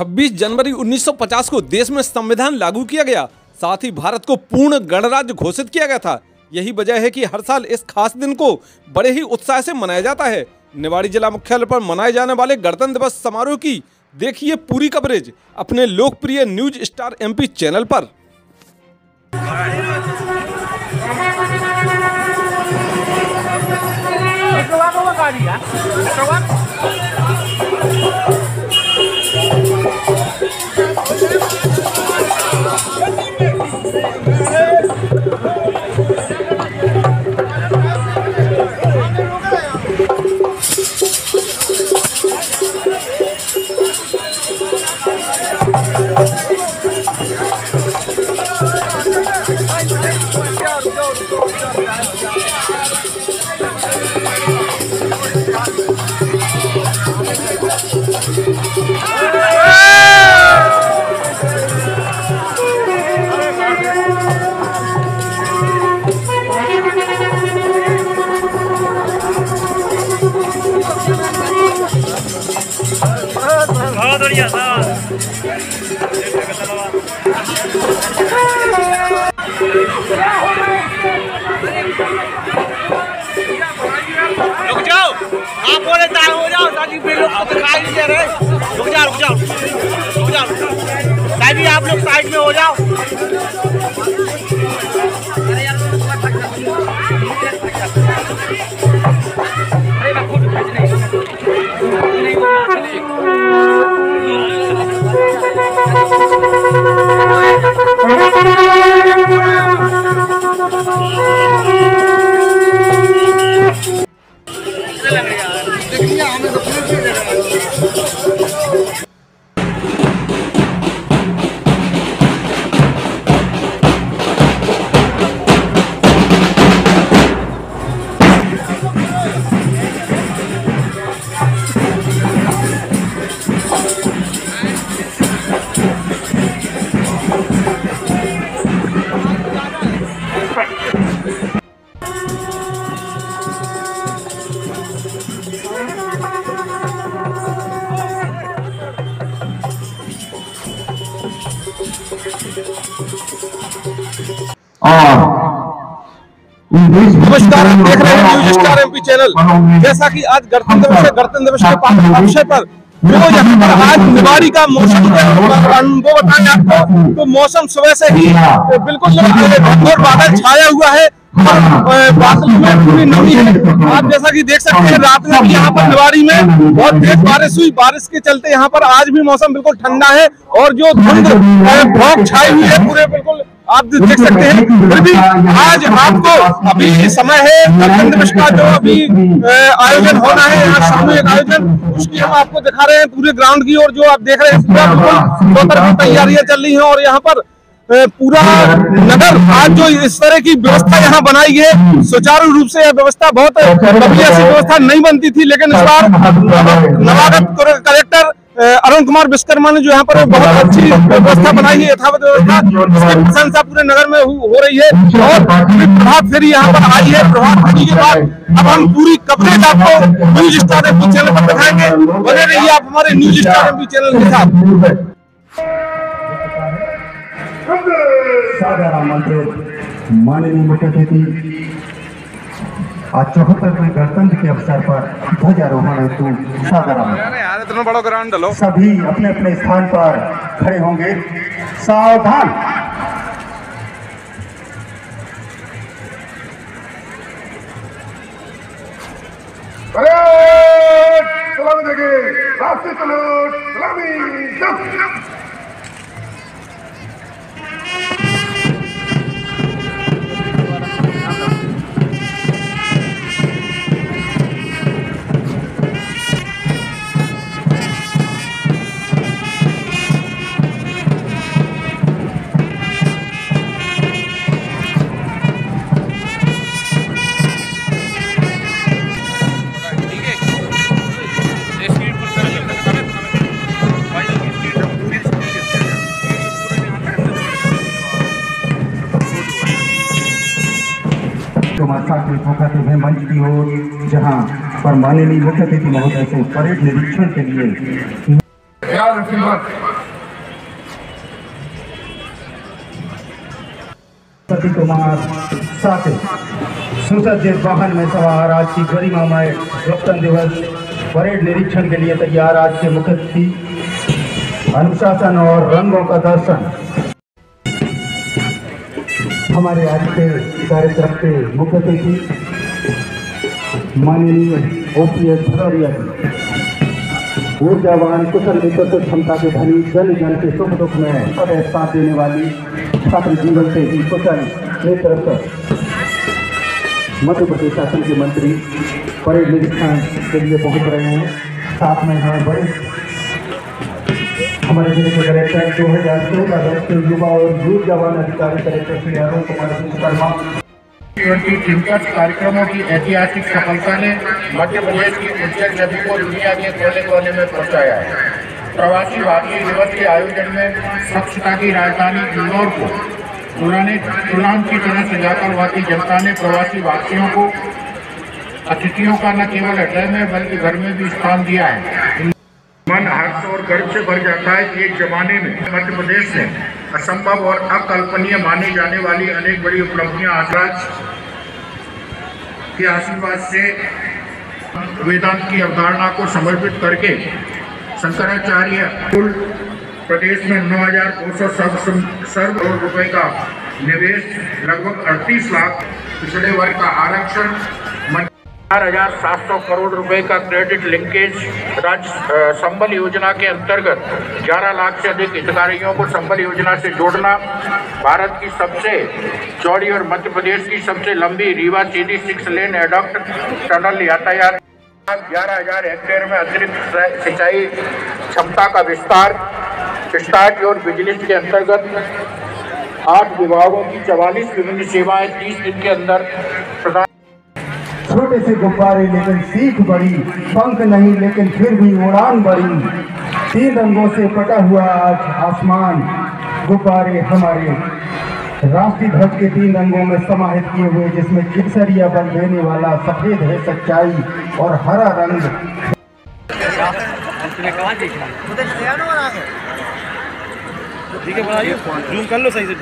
26 जनवरी 1950 को देश में संविधान लागू किया गया। साथ ही भारत को पूर्ण गणराज्य घोषित किया गया था। यही वजह है कि हर साल इस खास दिन को बड़े ही उत्साह से मनाया जाता है। निवाड़ी जिला मुख्यालय पर मनाए जाने वाले गणतंत्र दिवस समारोह की देखिए पूरी कवरेज अपने लोकप्रिय न्यूज स्टार MP चैनल पर। रुक जाओ, आप बोले तैयार हो जाओ ताकि फिर लोग को दिखाई नहीं दे रहे। रुक जाओ ताकि आप लोग साइड में हो जाओ। नमस्कार, आप देख रहे हैं न्यूज स्टार MP चैनल। जैसा कि आज गणतंत्र दिवस है, गणतंत्र दिवस के अवसर पर जो यहाँ पर आज निवाड़ी का मौसम वो बताएं आपको। तो मौसम सुबह से ही बिल्कुल घनघोर बादल छाया हुआ है, बादल में पूरी नमी है। आप जैसा कि देख सकते हैं रात में भी यहाँ पर निवाड़ी में बहुत तेज बारिश हुई। बारिश के चलते यहाँ पर आज भी मौसम बिल्कुल ठंडा है और जो धुंध फॉग छाई हुई है पूरे बिल्कुल आप देख सकते हैं। फिर भी आज आपको अभी समय है गणतंत्र दिवस का जो अभी आयोजन होना है, यहाँ सामूहिक आयोजन, उसकी हम आपको दिखा रहे हैं पूरे ग्राउंड की। और जो आप देख रहे हैं दो तरह की तैयारियां चल रही हैं और यहाँ पर पूरा नगर आज जो इस तरह की व्यवस्था यहाँ बनाई है सुचारू रूप से। यह व्यवस्था बहुत कभी ऐसी व्यवस्था नहीं बनती थी, लेकिन इस बार नवागत कलेक्टर अरुण कुमार विश्वकर्मा ने जो यहाँ पर बहुत अच्छी व्यवस्था बनाई है, यथावत व्यवस्था, जिसकी प्रशंसा पूरे नगर में हो रही है। और प्रभात फेरी यहाँ पर आई है। प्रभात फेरी के बाद अब हम पूरी कवरेज आपको न्यूज स्टार MP चैनल पर दिखाएंगे। बने रहिए आप हमारे न्यूज स्टार MP चैनल के साथ। माननीय मुख्य अतिथि आज 74वें गणतंत्र के अवसर पर ध्वजारोहण हेतु सादर बड़ा ग्राउंड डालो। सभी अपने अपने स्थान पर खड़े होंगे। सावधान। सलामी देंगे, राष्ट्रीय सलूट, सलामी। मंच की ओर, जहां पर माननीय मुख्य अतिथि महोदय से परेड निरीक्षण के लिए ख्याल रखिएगा। सती कुमार साथी सुसज्जित वाहन में सवार आज की गरिमामय गणतंत्र दिवस परेड निरीक्षण के लिए तैयार। आज के मुख्य अतिथि, अनुशासन और रंगों का दर्शन। हमारे आज के कार्यक्रम के मुख्य अतिथि माननीय OPS भदौरिया जी, ऊर्जावान कुशल नेतृत्व क्षमता के धनी, जन जन के सुख दुख में सदैव साथ देने वाली, छात्र जीवन से ही कुशल नेतृत्व, मध्य प्रदेश शासन के मंत्री परेड निरीक्षण के लिए पहुंच रहे हैं। साथ में हैं बड़े हमारे जिले के कलेक्टर 2014 के युवा और ऊर्जावान अधिकारी कलेक्टर श्री अरुण कुमार विश्वकर्मा। की दिलचस्प कार्यक्रमों की ऐतिहासिक सफलता ने मध्य प्रदेश की उज्जैन नदी को दुनिया के कोने कोने में पहुंचाया है। प्रवासी भारतीय दिवस के आयोजन में स्वच्छता की राजधानी इंदौर को दुल्हन की तरह सजाकर वहाँ की जनता ने प्रवासी भारतीयों को अतिथियों का न केवल हृदय में बल्कि घर में भी स्थान दिया है। मन हर्ष और गर्व से भर जाता है कि एक जमाने में मध्य प्रदेश ने असंभव और अकल्पनीय माने जाने वाली अनेक बड़ी उपलब्धियां आज के आशीर्वाद से वेदांत की अवधारणा को समर्पित करके शंकराचार्य कुल प्रदेश में 9,200 करोड़ रुपए का निवेश, लगभग 38 लाख पिछड़े वर्ग का आरक्षण, 4,700 करोड़ रुपए का क्रेडिट लिंकेज, राज्य संबल योजना के अंतर्गत 11 लाख से अधिक हितग्राहियों को संबल योजना से जोड़ना, भारत की सबसे चौड़ी और मध्य प्रदेश की सबसे लंबी रीवा सीधी 6 लेन एडक्ट टनल यातायात, 11,000 हेक्टेयर में अतिरिक्त सिंचाई क्षमता का विस्तार, स्टार्ट और बिजली के अंतर्गत 8 विभागों की 44 विभिन्न सेवाएं 30 दिन के अंदर प्रदान। छोटे से गुब्बारे लेकिन सीख बड़ी, पंख नहीं लेकिन फिर भी उड़ान बड़ी, 3 रंगों से पटा हुआ आज आसमान, गुब्बारे हमारे राष्ट्रीय ध्वज के 3 रंगों में समाहित किए हुए, जिसमें केसरिया बल देने वाला सफेद है सच्चाई और हरा रंग। जूम कर लो सही से।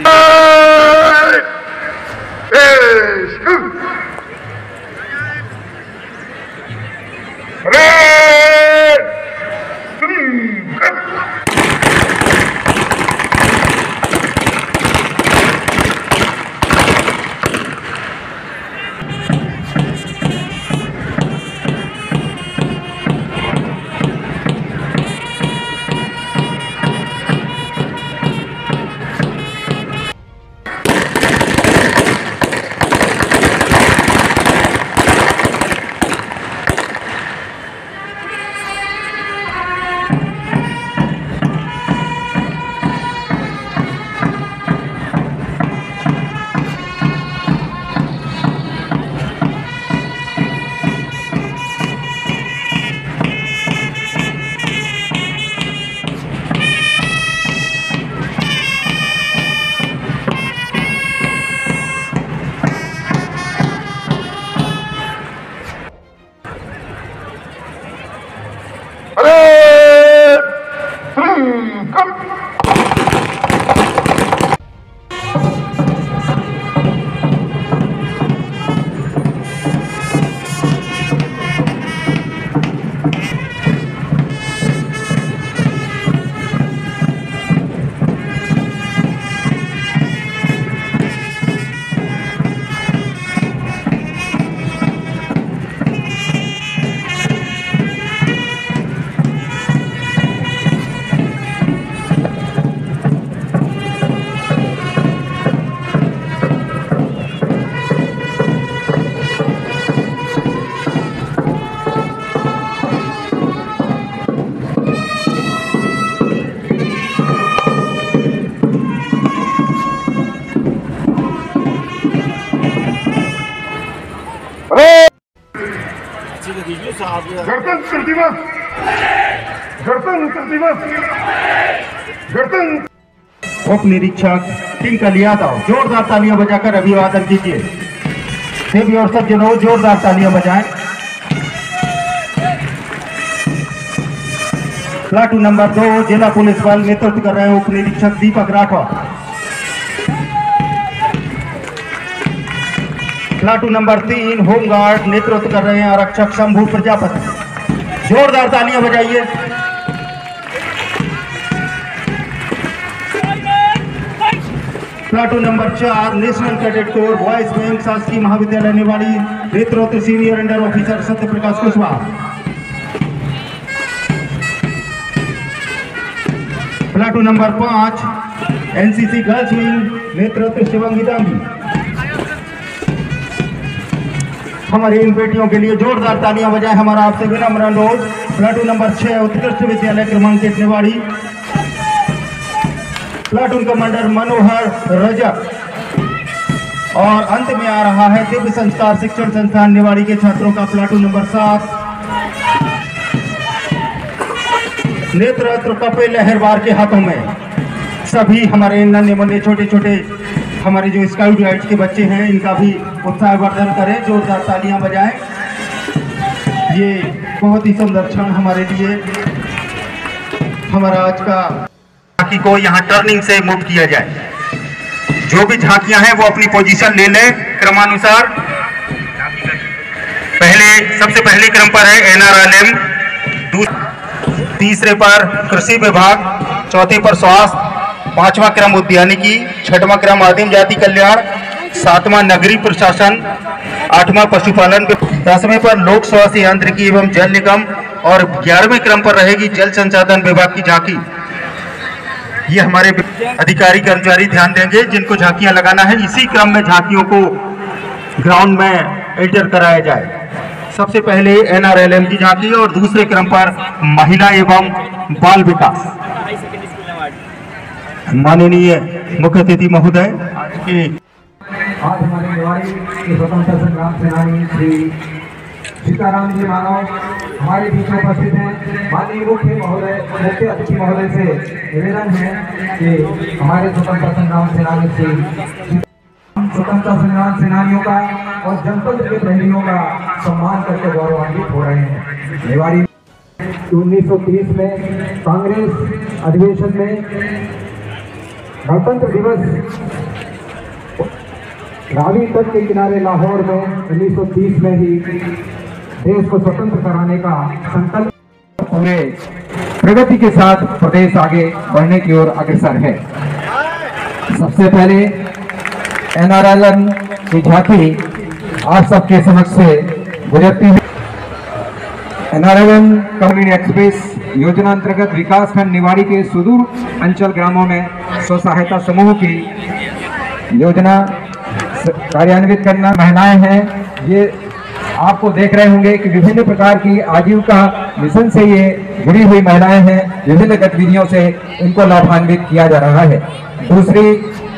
गणतंत्र दिवस, गणतंत्र दिवस, गणतंत्र। उप निरीक्षक टिंकल यादव जोरदार तालियां बजाकर अभिवादन कीजिए। सभी और सज्जनों जोरदार तालियां बजाएं। प्लाटून नंबर 2 जिला पुलिस बल नेतृत्व कर रहे उप निरीक्षक Deepak Rathore. Platoon number 3 home guard नेतृत्व कर रहे हैं आरक्षक शंभू प्रजापति। जोरदार तालियां बजाइए। Platoon number 4 national cadet corps boys wing शासकीय महाविद्यालय निवाड़ी नेतृत्व senior under officer Satya Prakash Kushwaha. Platoon number 5 NCC girls wing नेतृत्व शिवंगी दांगी। हमारी इन बेटियों के लिए जोरदार तालियां बजाएं। हमारा आपसे विनम्र अनुरोध। प्लाटून नंबर 6 उत्कृष्ट विद्यालय क्रमांक 1 निवाड़ी प्लाटून कमांडर मनोहर रजक। और अंत में आ रहा है दिव्य संस्कार शिक्षण संस्थान निवाड़ी के छात्रों का प्लाटून नंबर 7 नेतृत्व कपिल लहरवार के हाथों में। सभी हमारे नन्हे मुन्ने छोटे छोटे हमारे जो स्काउट गाइड्स के बच्चे हैं इनका भी उत्साहवर्धन करें, जोरदार तालियां बजाएं। ये बहुत ही सुंदर क्षण हमारे लिए। हमारा आज का झांकी को यहाँ टर्निंग से मूव किया जाए। जो भी झांकियां हैं वो अपनी पोजीशन ले लें क्रमानुसार। सबसे पहले क्रम पर है NRLM, तीसरे पर कृषि विभाग, चौथे पर स्वास्थ्य, पांचवा क्रम उद्यानिकी, छठवां क्रम आदिम जाति कल्याण, सातवां नगरीय प्रशासन, आठवां पशुपालन, 10वें पर लोक स्वास्थ्य यांत्रिकी एवं जल निगम और 11वें क्रम पर रहेगी जल संसाधन विभाग की झांकी। ये हमारे अधिकारी कर्मचारी ध्यान देंगे जिनको झांकियां लगाना है। इसी क्रम में झांकियों को ग्राउंड में एंटर कराया जाए। सबसे पहले NRLM की झांकी और दूसरे क्रम पर महिला एवं बाल विकास। माननीय मुख्य अतिथि महोदय, आज हमारे निवाड़ी के स्वतंत्रता संग्राम सेनानी श्री सीताराम जी मानव हमारे बीच में उपस्थित हैं। माननीय मुख्य अतिथि महोदय से निवेदन है कि हमारे स्वतंत्रता संग्राम सेनानी श्री स्वतंत्रता संग्राम सेनानियों का और जनपद के प्रहरियों का सम्मान करके गौरवान्वित हो रहे हैं। निवाड़ी 1930 में कांग्रेस अधिवेशन में गणतंत्र दिवस रावी तट के किनारे लाहौर में 1930 में ही देश को स्वतंत्र कराने का संकल्प पूरे प्रगति के साथ प्रदेश आगे बढ़ने की ओर अग्रसर है। सबसे पहले NRLM की झांकी आप सबके समक्ष से गुजरती है। NRLM कम्युनिटी एक्सप्रेस योजना अंतर्गत विकासखंड निवाड़ी के सुदूर अंचल ग्रामों में स्व सहायता समूह की योजना कार्यान्वित करना। महिलाएं हैं, ये आपको देख रहे होंगे कि विभिन्न प्रकार की आजीविका मिशन से ये जुड़ी हुई महिलाएं हैं। विभिन्न गतिविधियों से इनको लाभान्वित किया जा रहा है। दूसरी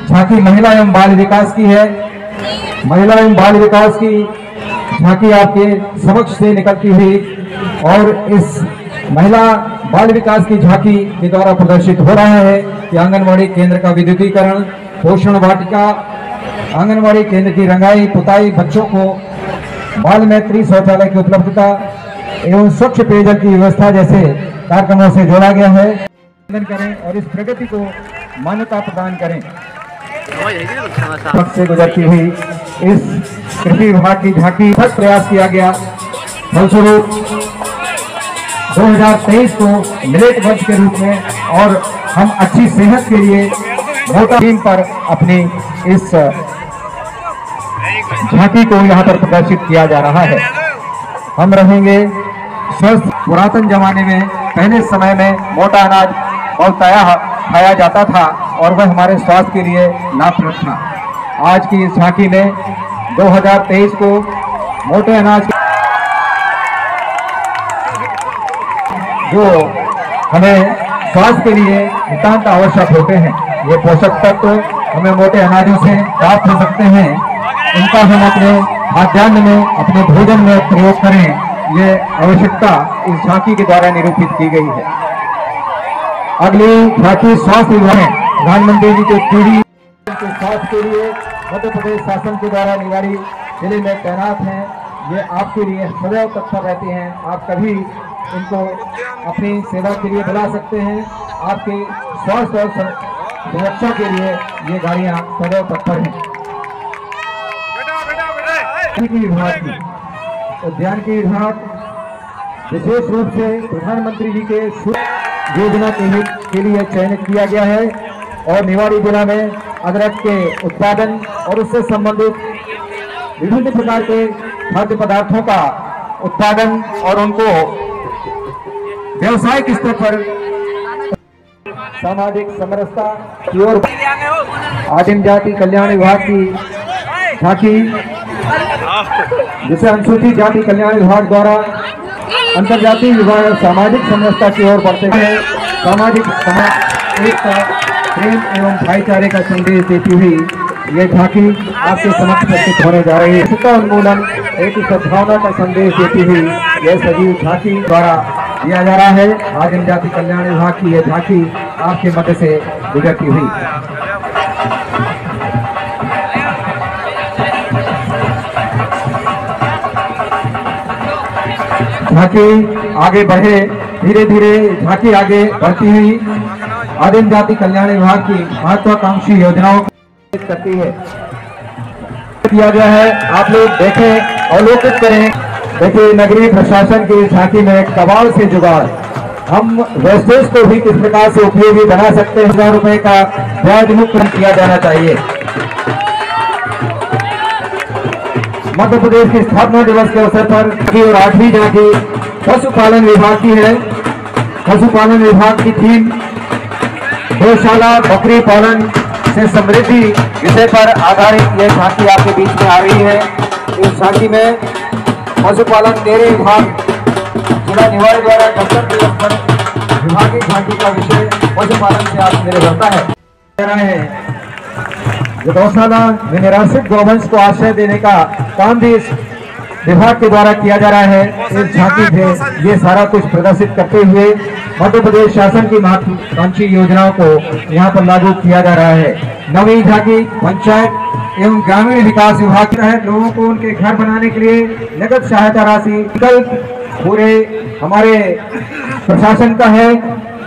झांकी महिला एवं बाल विकास की है। महिला एवं बाल विकास की झांकी आपके समक्ष से निकलती हुई और इस महिला बाल विकास की झांकी के द्वारा प्रदर्शित हो रहा है कि आंगनबाड़ी केंद्र का विद्युतीकरण, पोषण वाटिका, आंगनबाड़ी केंद्र की रंगाई पुताई, बच्चों को बाल मैत्री शौचालय की उपलब्धता एवं स्वच्छ पेयजल की व्यवस्था जैसे कार्यक्रमों से जोड़ा गया है। करें और इस प्रगति को मान्यता प्रदान करें। से गुजरती हुई इस कृषि विभाग की झांकी सख्त प्रयास किया गया। फलस्वरूप 2023 को मिलेट वर्ष के रूप में और हम अच्छी सेहत के लिए मोटा टीम पर अपनी इस झांकी को यहाँ पर प्रदर्शित किया जा रहा है। हम रहेंगे स्वस्थ। पुरातन जमाने में पहले समय में मोटा अनाज बहुत खाया जाता था और वह हमारे स्वास्थ्य के लिए लाभप्रद था। आज की इस झांकी में 2023 को मोटे अनाज जो हमें स्वास्थ्य के लिए नितांत आवश्यक होते हैं, ये पोषक तत्व हमें मोटे अनाजों से प्राप्त हो सकते हैं। इनका हम अपने खाद्यान्न में, अपने भोजन में प्रयोग करें, ये आवश्यकता इस झांकी के द्वारा निरूपित की गई है। अगली झांकी स्वास्थ्य विभाग में प्रधानमंत्री जी के पीढ़ी के स्वास्थ्य के लिए मध्य प्रदेश शासन के द्वारा निवाड़ी जिले में तैनात हैं। ये आपके लिए सदैव तत्पर रहते हैं। आप कभी इनको अपनी सेवा के लिए बुला सकते हैं। आपके स्वास्थ्य और सुरक्षा के लिए ये गाड़ियां सदैव तत्पर हैं। विभाग की उद्यान के विभाग विशेष रूप से प्रधानमंत्री जी के योजना के लिए चयनित किया गया है और निवाड़ी जिला में अदरक के उत्पादन और उससे संबंधित विभिन्न प्रकार के खाद्य पदार्थों का उत्पादन और उनको व्यवसायिक स्तर पर सामाजिक समरसता की ओर आदिम जाति कल्याण विभाग की झांकी, जिसे अनुसूचित जाति कल्याण विभाग द्वारा अंतर्जातीय विभाग और सामाजिक समरसता की ओर बढ़ते हैं सामाजिक एकता, प्रेम एवं भाईचारे का संदेश देती हुई ये झांकी आपके समक्ष प्रस्तुत होने जा रही है। इसका उन्मूलन एक सद्भावना का संदेश देती हुई यह सजीव झांकी द्वारा दिया जा रहा है। आदिम जाति कल्याण विभाग की यह झांकी आपके मध्य से गुजरती हुई झांकी आगे बढ़े, धीरे धीरे झांकी आगे बढ़ती हुई आदिम जाति कल्याण विभाग की महत्वाकांक्षी योजनाओं को करती है किया गया है। आप लोग देखें, अवलोकित करें। देखिए, नगरीय प्रशासन की झांकी में कबाड़ से जुगाड़, हम वेस्टेज को भी किस प्रकार से उपयोगी बना सकते हैं। 1000 रुपए का ब्याज मुक्त किया जाना चाहिए। मध्य प्रदेश की स्थापना दिवस के अवसर पर और 8वीं झांकी पशुपालन विभाग की है। पशुपालन विभाग की थीम गौशाला बकरी पालन से समृद्धि विषय पर आधारित यह झांकी आपके बीच में आ रही है। इस झांकी में पशुपालन डेयरी विभाग जिला निवाड़ी द्वारा गणतंत्र दिवस पर विभागीय झांकी का विषय पशुपालन से आत्मनिर्भरता है। गौशाला में निराश्रित गौवंश को आश्रय देने का काम भी इस विभाग के द्वारा किया जा रहा है। इस झांकी से ये सारा कुछ प्रदर्शित करते हुए मध्य प्रदेश शासन की महत्वाकांक्षी योजनाओं को यहाँ पर लागू किया जा रहा है। नवी झांकी पंचायत एवं ग्रामीण विकास विभाग के तहत लोगों को उनके घर बनाने के लिए नगद सहायता राशि विकल्प पूरे हमारे प्रशासन का है।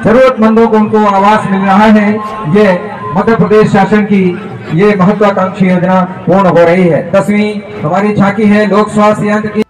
जरूरतमंदों को उनको आवास मिल रहा है। ये मध्य प्रदेश शासन की ये महत्वाकांक्षी योजना पूर्ण हो रही है। 10वीं हमारी झांकी है लोक स्वास्थ्य यंत्र की।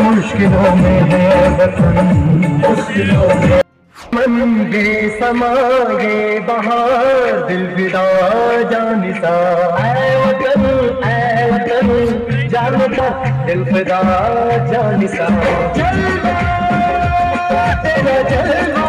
मुश्किलों में है वतन, मुश्किलों में मंदी समाये बहार दिल विदा जानिसा, ऐ वतन जानता दिल विदा जानिसा, जलवा तेरा जलवा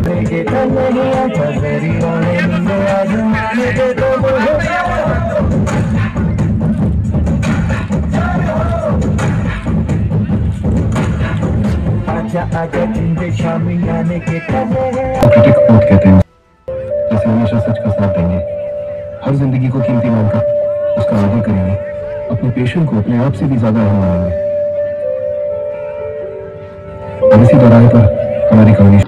नहीं प्राकृतिक ओथ कहते हैं, जैसे हमेशा सच का साथ देंगे, हर जिंदगी को कीमती मानकर उसका आदर करेंगे, अपने पेशेंट को अपने आप से भी ज्यादा अहम मानेंगे। और इसी दौरान पर हमारी कहानी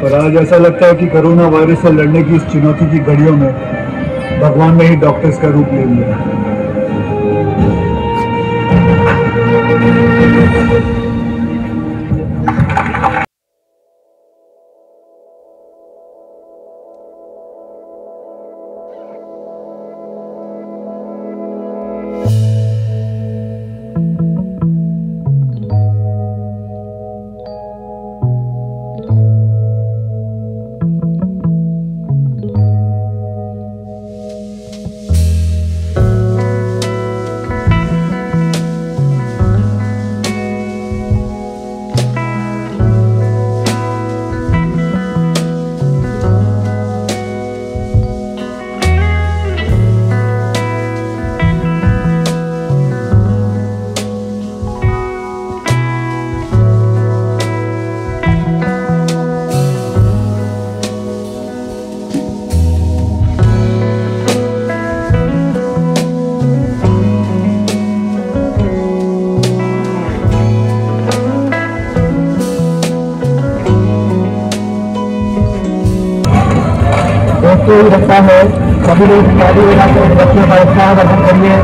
और आज ऐसा लगता है कि कोरोना वायरस से लड़ने की इस चुनौती की घड़ियों में भगवान ने ही डॉक्टर्स का रूप ले लिया। दोस्तों ही रखता है, सभी लोग बच्चों का उत्साह वर्धन करिए।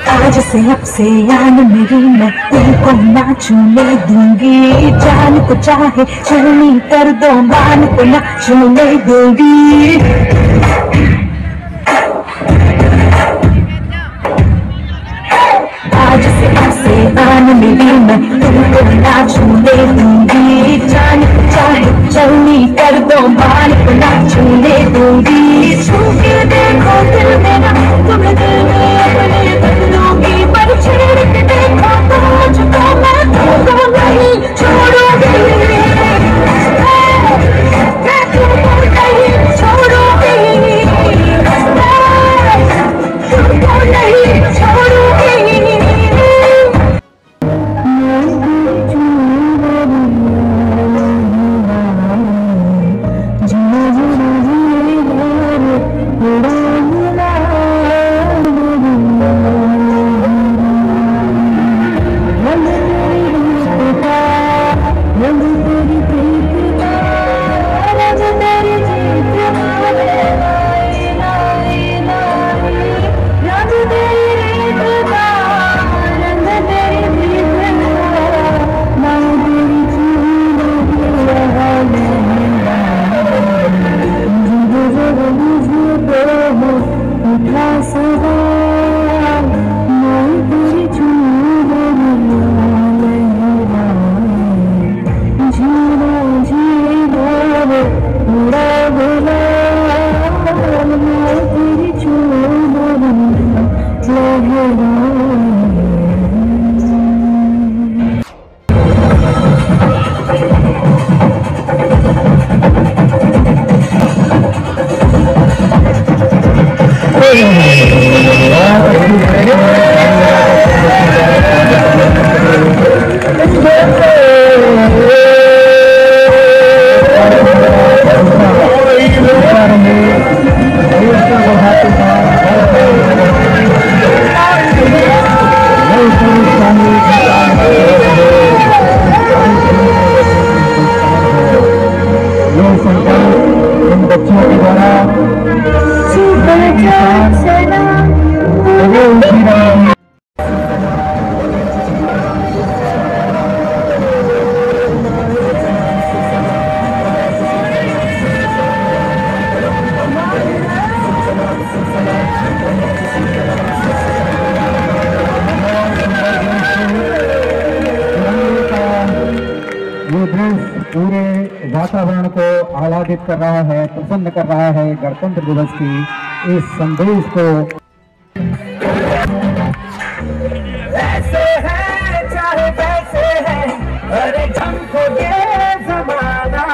आज से अब से यान मेरी मैं तुमको नाचने दूंगी, जान को चाहे चलनी कर दो मान को नाचने दूंगी। आज से अब से यान मेरी मैं तुमको नाचने दूंगी, जान को चाहे चलनी कर दो मान को नाचने दूंगी। छू के देखो दिल मेरा तुम्हें दिल में अपने बदलूंगी, पर छेड़ के देखो तो मुझको मैं तुमको नहीं छोड़ूंगी, मैं तुमको नहीं छोड़ूंगी, तुमको नहीं छोड़ूंगी। पूरे वातावरण को आह्लादित कर रहा है, प्रसन्न कर रहा है। गणतंत्र दिवस की इस संदेश को ऐसे है चाहे वैसे है, अरे हमको ये जमाना,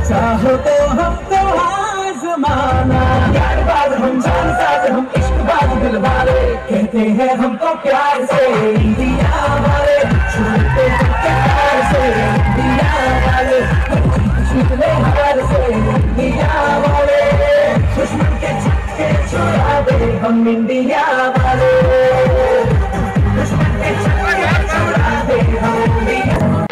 चाहो तो हमको आजमाना। प्यार बाज हम जान साज हम इश्क बाज दिल वाले, कहते हैं हमको प्यार से इंडिया वाले, छूटते प्यार से इंडिया वाले, छूटने हार से इंडिया वाले, दुश्मन के छक्के छुड़ा दे हम इंडिया वाले, दुश्मन के छक्के छुड़ा दे हम इंडिया।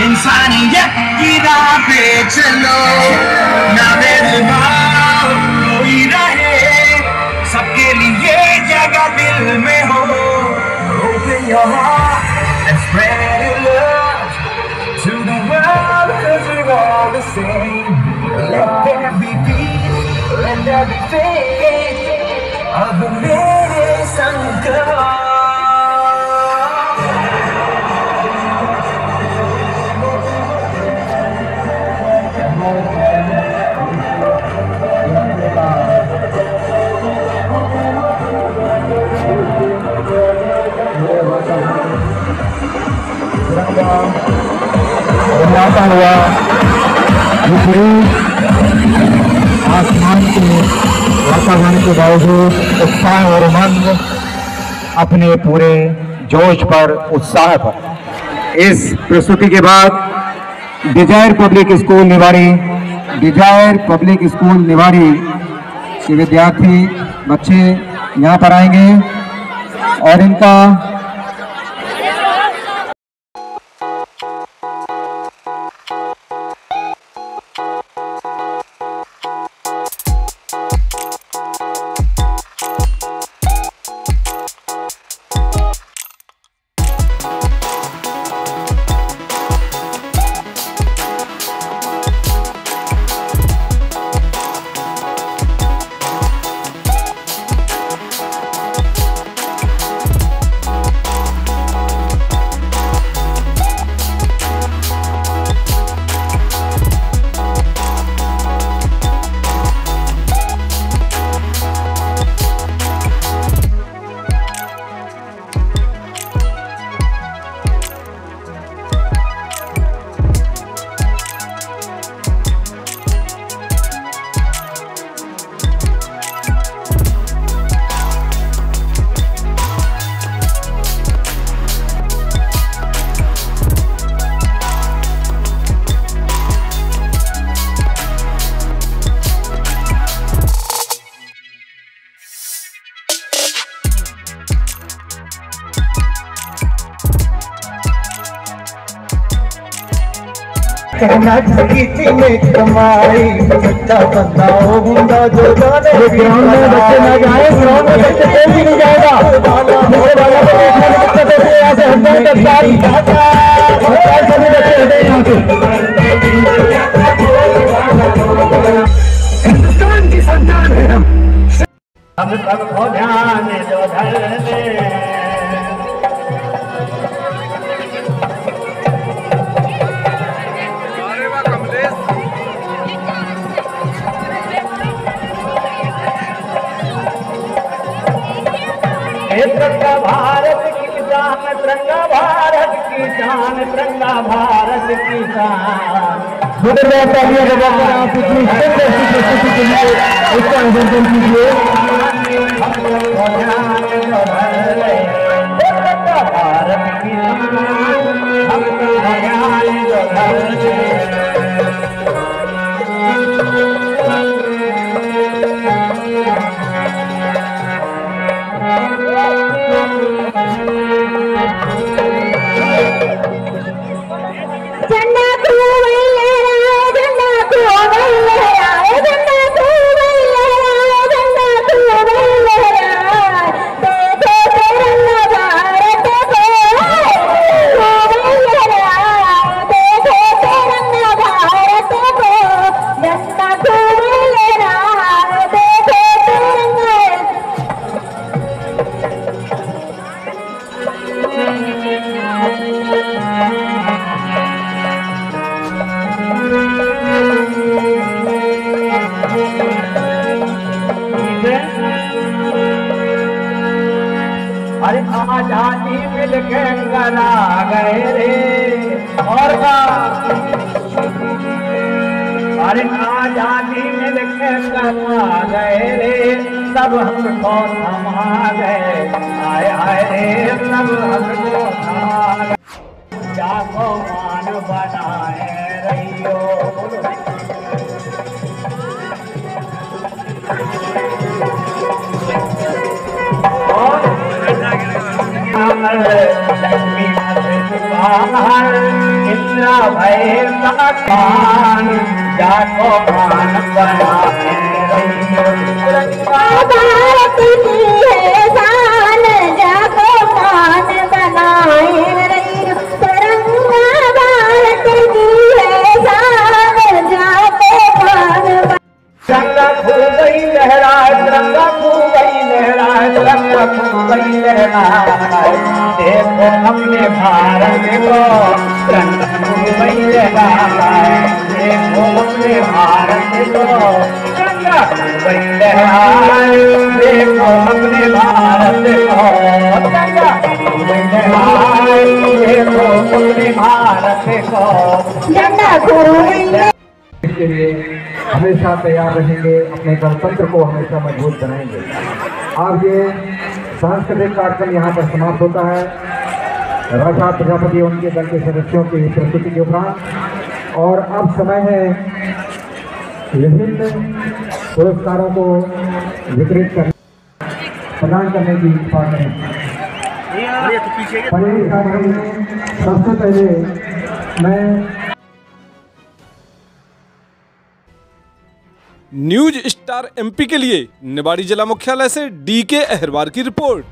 इंसानियत की राह पे चलो ना भेदभाव कोई रहे सबके लिए जगह दिल में हो open your heart and spread your love to the world cause we're all the same let there be peace let there be faith अब मेरे संग बनाता हुआ आसमान के वातावरण के बावजूद उत्साह और उमंग अपने पूरे जोश पर उत्साह पर इस प्रस्तुति के बाद डिजायर पब्लिक स्कूल निवाड़ी के विद्यार्थी बच्चे यहाँ पर आएंगे और इनका कहना चाहिए में कमाई बच्चा बंदा वो बंदा जो जाने ग्राउंड में बच्चे ना जाए ग्राउंड में बच्चे कोई भी नहीं जाएगा मेरे वाला को देखने में बच्चे बैठे यहाँ से हटने का सभी बच्चे हटे यहाँ से हिंदुस्तान की संतान है हम सबको ध्यान जो धरने तिरंगा भारत की शान तिरंगा भारत की शान तिरंगा भारत की शान तिरंगा भारत की आजादी मिलके करा गए रे और अरे आजादी मिलके करा गए रे सब हमको थमा गए आए आए रे सब हमको थमा गए जाको मान बनाए रहियो इंद्रा भय मकान जाको मान बनाए भारत की है शान जाको मान बनाए रहियो तिरंगा भारत की है शान जाको मान तिरंगा खूबई लहराए तिरंगा खूबई लहराए तिरंगा खूबई लहराए देखो अपने भारत को तिरंगा खूबई लहराए देखो अपने भारत को तिरंगा खूबई लहराए देखो अपने भारत को तिरंगा खूबई लहराए देखो अपने भारत को झंडा खूबई इसके लिए हमेशा तैयार रहेंगे, अपने गणतंत्र को हमेशा मजबूत बनाएंगे। अब ये सांस्कृतिक कार्यक्रम यहाँ पर समाप्त होता है। राजा प्रजापति उनके दल के सदस्यों की प्रस्तुति के उपरांत और अब समय है विभिन्न पुरस्कारों को वितरित करने प्रदान करने की बात है। सबसे पहले मैं न्यूज स्टार एमपी के लिए निवाड़ी जिला मुख्यालय से डीके अहिरवार की रिपोर्ट।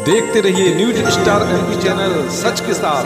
देखते रहिए न्यूज स्टार एमपी चैनल, सच के साथ।